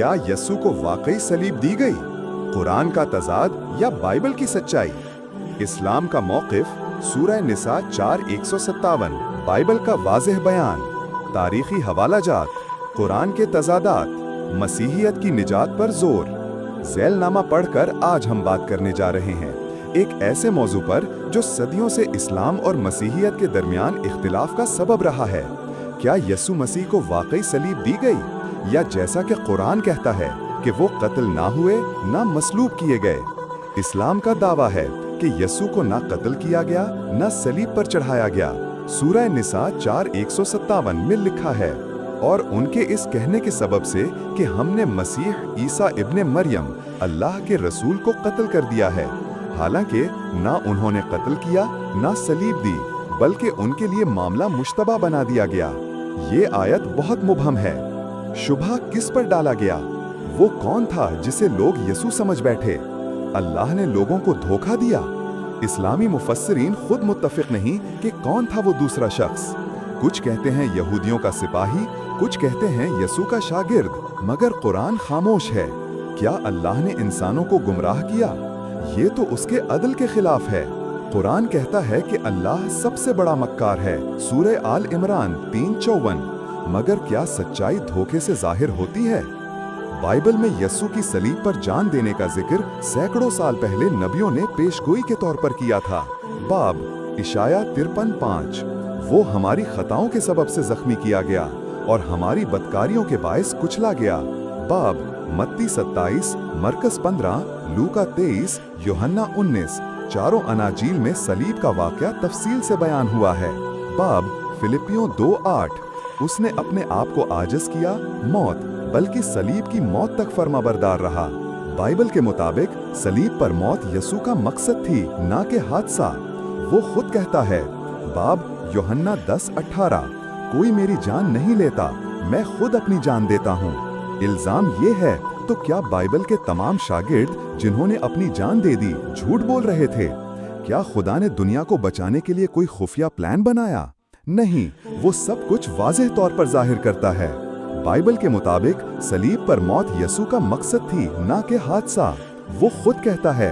क्या यस्सु को वाकई सलीब दी गई? कुरान का तजाद या बाइबल की सच्चाई? इस्लाम का मौक़िफ़, सूरह निसा 4:157, बाइबल का वाज़ेह बयान, तारीख़ी हवालाजात, कुरान के तजादात, मसीहियत की निजात पर जोर। ज़ैलनामा पढ़कर आज हम बात करने जा रहे हैं एक ऐसे मौजू पर जो सदियों से इस्लाम और मसीहियत के दरमियान इख्तिलाफ का सबब रहा है। क्या यस्सु मसीह को वाकई सलीब दी गई, या जैसा कि कुरान कहता है कि वो कत्ल ना हुए ना मसलूब किए गए? इस्लाम का दावा है कि यस्सु को ना कत्ल किया गया ना सलीब पर चढ़ाया गया। सूरह निसा 4:157 में लिखा है, और उनके इस कहने के सबब से कि हमने मसीह ईसा इब्ने मरियम अल्लाह के रसूल को कत्ल कर दिया है। हालांकि ना उन्होंने कत्ल किया ना सलीब दी, बल्कि उनके लिए मामला मुश्तबा बना दिया गया। ये आयत बहुत मुबहम है। शुबहा किस पर डाला गया? वो कौन था जिसे लोग यस्सु समझ बैठे? अल्लाह ने लोगों को धोखा दिया? इस्लामी मुफस्सिरीन खुद मुत्तफिक नहीं कि कौन था वो दूसरा शख्स। कुछ कहते हैं यहूदियों का सिपाही, कुछ कहते हैं यस्सु का शागिर्द, मगर कुरान खामोश है। क्या अल्लाह ने इंसानों को गुमराह किया? ये तो उसके अदल के खिलाफ है। कुरान कहता है कि अल्लाह सबसे बड़ा मक्कार है, सूरह आल इमरान 3:54। मगर क्या सच्चाई धोखे से जाहिर होती है? बाइबल में यस्सु की सलीब पर जान देने का जिक्र सैकड़ों साल पहले नबियों ने पेशगोई के तौर पर किया था। बाब इशाया 53:5, वो हमारी खताओं के सबब से जख्मी किया गया और हमारी बदकारियों के बायस कुचला गया। बाब मत्ती 27, मरकस 15, लूका 23, यूहन्ना 19, चारों अनाजील में सलीब का वाक़या तफसील से बयान हुआ है। बाब फिलिपियों 2:8, उसने अपने आप को आजिज़ किया, मौत बल्कि सलीब की मौत तक फर्माबरदार रहा। बाइबल के मुताबिक सलीब पर मौत यस्सु का मकसद थी, ना कि हादसा। वो खुद कहता है, बाब यूहन्ना 10:18, कोई मेरी जान नहीं लेता, मैं खुद अपनी जान देता हूँ। इल्जाम ये है, तो क्या बाइबल के तमाम शागिर्द जिन्होंने अपनी जान दे दी झूठ बोल रहे थे? क्या खुदा ने दुनिया को बचाने के लिए कोई खुफिया प्लान बनाया? नहीं, वो सब कुछ वाज़ेह तौर पर जाहिर करता है। बाइबल के मुताबिक सलीब पर मौत यस्सु का मकसद थी, ना कि हादसा। वो खुद कहता है,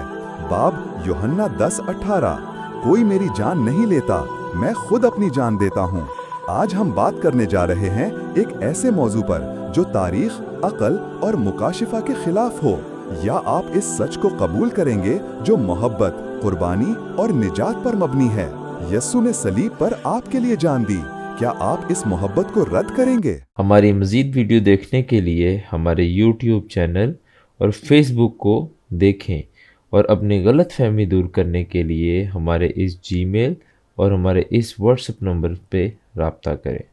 बाब यूहन्ना 10:18, कोई मेरी जान नहीं लेता, मैं खुद अपनी जान देता हूँ। आज हम बात करने जा रहे हैं एक ऐसे मौजू पर जो तारीख, अक़ल और मुकाशिफा के खिलाफ हो। या आप इस सच को कबूल करेंगे जो मोहब्बत, कुर्बानी और निजात पर मबनी है? यस्सु ने सलीब पर आपके लिए जान दी, क्या आप इस मोहब्बत को रद्द करेंगे? हमारी मज़ीद वीडियो देखने के लिए हमारे यूट्यूब चैनल और फेसबुक को देखें, और अपनी गलत फहमी दूर करने के लिए हमारे इस जीमेल और हमारे इस व्हाट्सएप नंबर पे राब्ता करें।